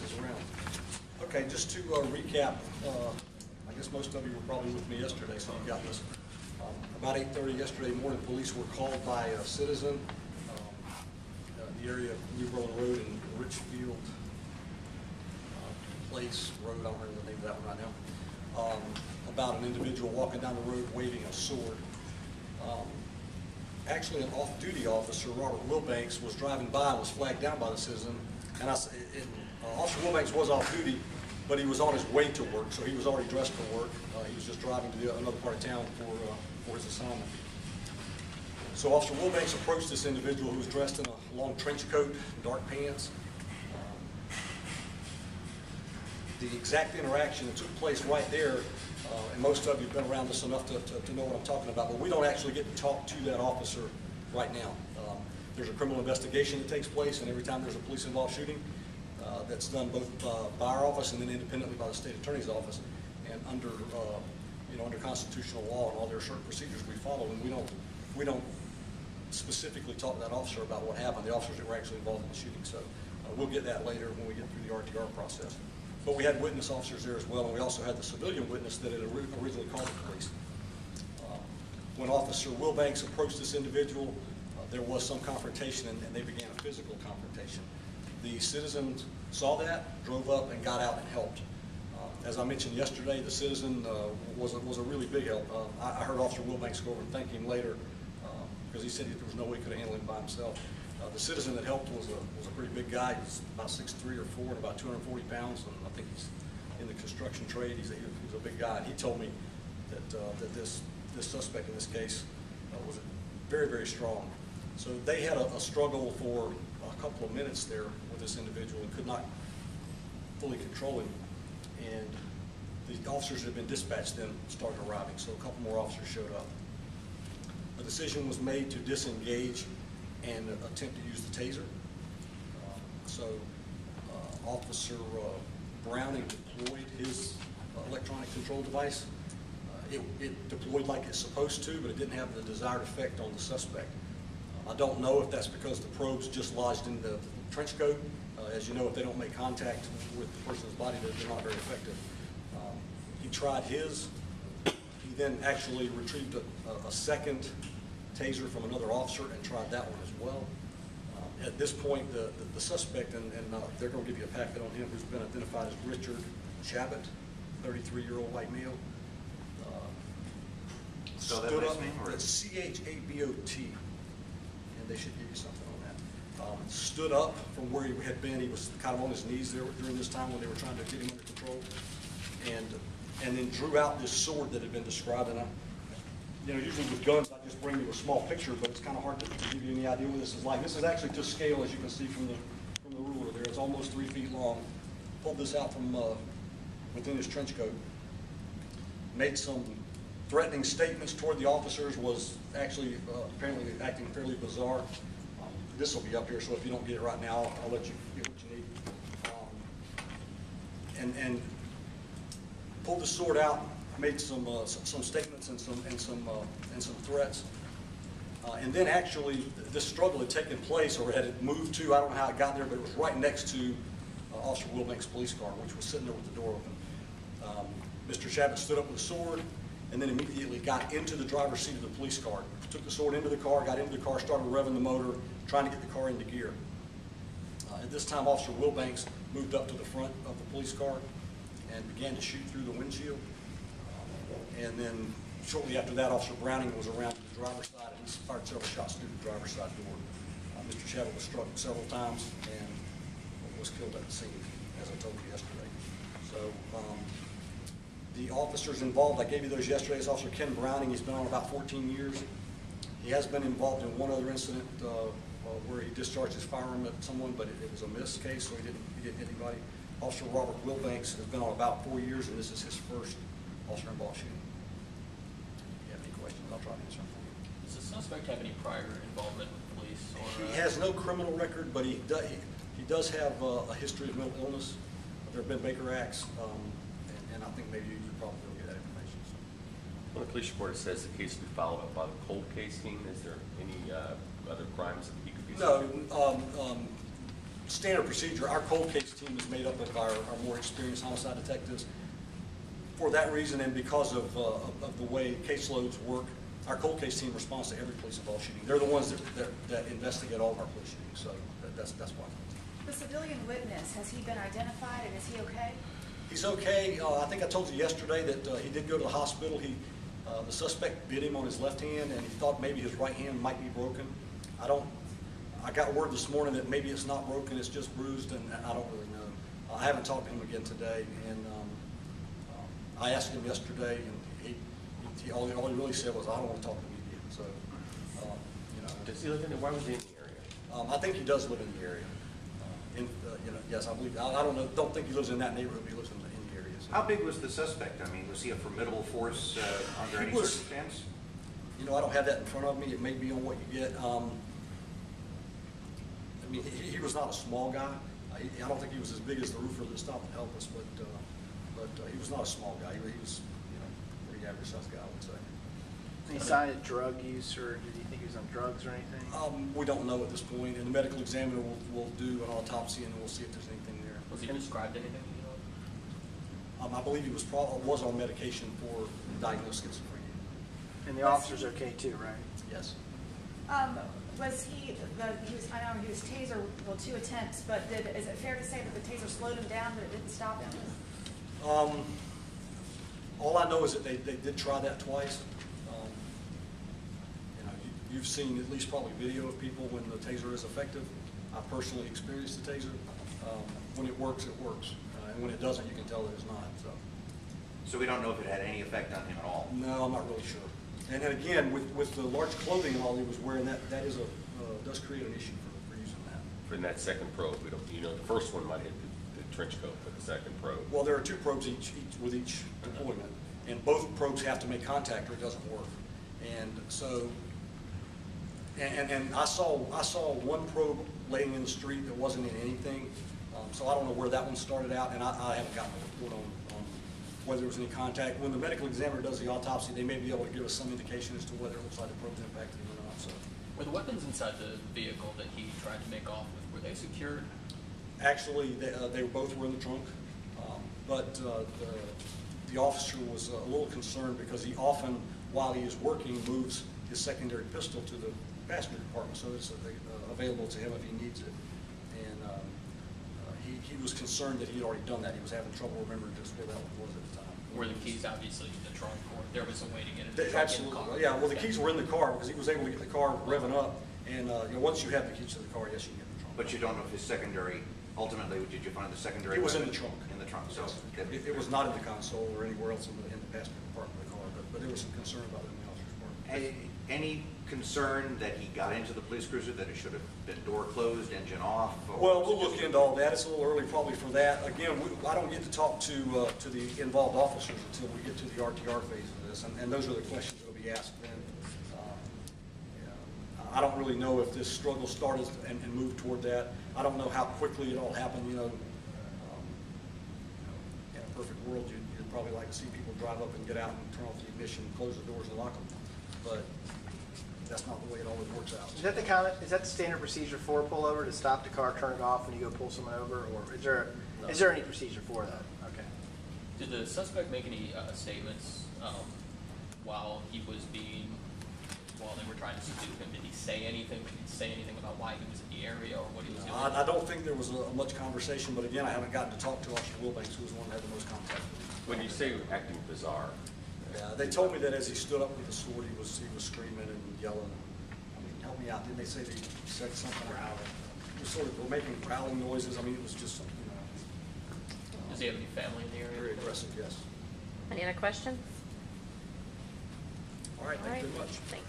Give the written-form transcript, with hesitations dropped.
witnesses around. Okay, just to recap, I guess most of you were probably with me yesterday, so you got this. About 8:30 yesterday morning, police were called by a citizen in the area of New Berlin Road and Richfield Place Road, I don't remember the name of that one right now, about an individual walking down the road waving a sword. Actually, an off-duty officer, Robert Wilbanks, was driving by and was flagged down by the citizen. And Officer Wilbanks was off-duty, but he was on his way to work, so he was already dressed for work. He was just driving to another part of town for his assignment. So Officer Wilbanks approached this individual who was dressed in a long trench coat, dark pants. The exact interaction that took place right there, and most of you have been around us enough to know what I'm talking about, but we don't actually get to talk to that officer right now. There's a criminal investigation that takes place, and every time there's a police-involved shooting, that's done both by our office and then independently by the state attorney's office. And under under constitutional law and all their certain procedures we follow, and we don't specifically talk to that officer about what happened, the officers that were actually involved in the shooting. So we'll get that later when we get through the RTR process. But we had witness officers there as well, and we also had the civilian witness that had originally called the police. When Officer Wilbanks approached this individual, there was some confrontation, and they began a physical confrontation. The citizen saw that, drove up, and got out and helped. As I mentioned yesterday, the citizen was a really big help. I heard Officer Wilbanks go over and thank him later because he said there was no way he could have handled him by himself. The citizen that helped was a pretty big guy. He's about 6'3" or 4" and about 240 pounds, and I think he's in the construction trade. He's a big guy, and he told me that this suspect in this case was very, very strong. So they had a struggle for a couple of minutes there with this individual and could not fully control him. And the officers that had been dispatched then started arriving, so a couple more officers showed up. A decision was made to disengage and attempt to use the taser. Officer Browning deployed his electronic control device. It deployed like it's supposed to, but it didn't have the desired effect on the suspect. I don't know if that's because the probes just lodged in the trench coat. As you know, if they don't make contact with the person's body, they're not very effective. He tried his. He then actually retrieved a second taser from another officer and tried that one as well. At this point, the suspect, and they're going to give you a packet on him, who's been identified as Richard Chabot, 33-year-old white male. So that stood nice up. name, or it's C-H-A-B-O-T, and they should give you something on that. Stood up from where he had been. He was kind of on his knees there during this time when they were trying to get him under control, and then drew out this sword that had been described. And usually with guns, I just bring you a small picture, but it's kind of hard to give you any idea what this is like. This is actually to scale, as you can see from the ruler there. It's almost 3 feet long. Pulled this out from within his trench coat. Made some threatening statements toward the officers. Was actually apparently acting fairly bizarre. This will be up here, so if you don't get it right now, I'll let you get what you need. And pulled the sword out. Made some statements and some threats, and then actually this struggle had taken place, or had it moved to, I don't know how it got there, but it was right next to Officer Wilbanks' police car, which was sitting there with the door open. Mr. Chabot stood up with a sword, and then immediately got into the driver's seat of the police car. Took the sword into the car, got into the car, started revving the motor, trying to get the car into gear. At this time, Officer Wilbanks moved up to the front of the police car and began to shoot through the windshield. And then shortly after that, Officer Browning was around to the driver's side, and he fired several shots through the driver's side door. Mr. Chabot was struck several times and was killed at the scene, as I told you yesterday. So the officers involved, I gave you those yesterday, is Officer Ken Browning. He's been on about 14 years. He has been involved in one other incident where he discharged his firearm at someone, but it was a missed case, so he didn't hit anybody. Officer Robert Wilbanks has been on about 4 years, and this is his first officer-involved shooting. If you have any questions, I'll try to answer them for you. Does the suspect have any prior involvement with police? Or, he has no criminal record, but he does have a history of mental illness. There have been Baker Acts, and I think maybe you probably will get that information. So. Well, the police report says the case will be followed up by the cold case team. Is there any other crimes that he could be subject to? No. standard procedure. Our cold case team is made up of our more experienced homicide detectives. For that reason, and because of the way caseloads work, our cold case team responds to every police involved shooting. They're the ones that investigate all of our police shootings, so that's why. The civilian witness, has he been identified and is he okay? He's okay. I think I told you yesterday that he did go to the hospital. The suspect bit him on his left hand, and he thought maybe his right hand might be broken. I got word this morning that maybe it's not broken, it's just bruised, and I don't really know. I haven't talked to him again today, and I asked him yesterday, and all he really said was, I don't want to talk to the media. So, you know. Does he live in, why was he in the area? I think he does live in the area. You know, yes, I believe. I don't know. Don't think he lives in that neighborhood. But he lives in the area. So. How big was the suspect? I mean, was he a formidable force under any circumstance? You know, I don't have that in front of me. It may be on what you get. I mean, he was not a small guy. I don't think he was as big as the roofer that stopped to help us, but he was not a small guy. He was, you know, pretty average sized guy, I would say. Any sign of drug use, or did you think he was on drugs or anything? We don't know at this point, and the medical examiner will do an autopsy, and we'll see if there's anything there. Was he described anything? You know? I believe he was on medication for diagnosed schizophrenia. And the officer's okay too, right? Yes. Was I know he was taser, well, 2 attempts, but is it fair to say that the taser slowed him down, but it didn't stop him? All I know is that they did try that twice. You know, you've seen at least probably video of people when the taser is effective. I personally experienced the taser. When it works, it works. And when it doesn't, you can tell that it's not. So we don't know if it had any effect on him at all? No, I'm not really sure. And then again, with the large clothing and all he was wearing, that does create an issue for using that. For that second probe, we don't, you know, the first one might hit the trench coat, but the second probe. Well, there are 2 probes with each deployment, and both probes have to make contact or it doesn't work. And so, and I saw one probe laying in the street that wasn't in anything. So I don't know where that one started out, and I haven't gotten a report on whether there was any contact. When the medical examiner does the autopsy, they may be able to give us some indication as to whether it looks like the probe's impacted him or not. So, Were the weapons inside the vehicle that he tried to make off with, were they secured? actually, they both were in the trunk, but the officer was a little concerned because he often, while he is working, moves his secondary pistol to the passenger compartment, so it's available to him if he needs it. And he was concerned that he had already done that. He was having trouble remembering just where that one was at the time. Were the keys obviously in the trunk, or there was a way to get it in the trunk? Absolutely, yeah. Well, the keys were in the car because he was able to get the car revving up. And you know, once you have the keys to the car, yes, you can get the trunk. But you don't know if his secondary, ultimately, did you find the secondary? It was in weapon? the trunk. In the trunk, so. It was not in the console or anywhere else in the passenger compartment of the car, but there was some concern about it in the officer's part. Any concern that he got into the police cruiser, that it should have been door closed, engine off? Well, we'll look into all that. It's a little early probably for that. Again, I don't get to talk to the involved officers until we get to the RTR phase of this, and those are the questions that will be asked then. I don't really know if this struggle started and moved toward that. I don't know how quickly it all happened. You know, in a perfect world, you'd probably like to see people drive up and get out and turn off the ignition, close the doors, and lock them. But that's not the way it always works out. Is that the standard procedure for a pullover, to stop the car, turn it off when you go pull someone over, or is there any procedure for that? Okay. Did the suspect make any statements while they were trying to subdue him? Did he say anything? Did he say anything about why he was in the area or what he was doing? I don't think there was much conversation, but again, I haven't gotten to talk to Officer Wilbanks, who was the one that had the most contact with him. When you say acting bizarre, Yeah, they told me that as he stood up with the sword, he was screaming and yelling. I mean, help me out. Didn't they say they said something about it? He was sort of making growling noises. I mean, it was just something, you know. Does he have any family in the area? Very aggressive, yes. Any other questions? All right, thank you very much. Thanks.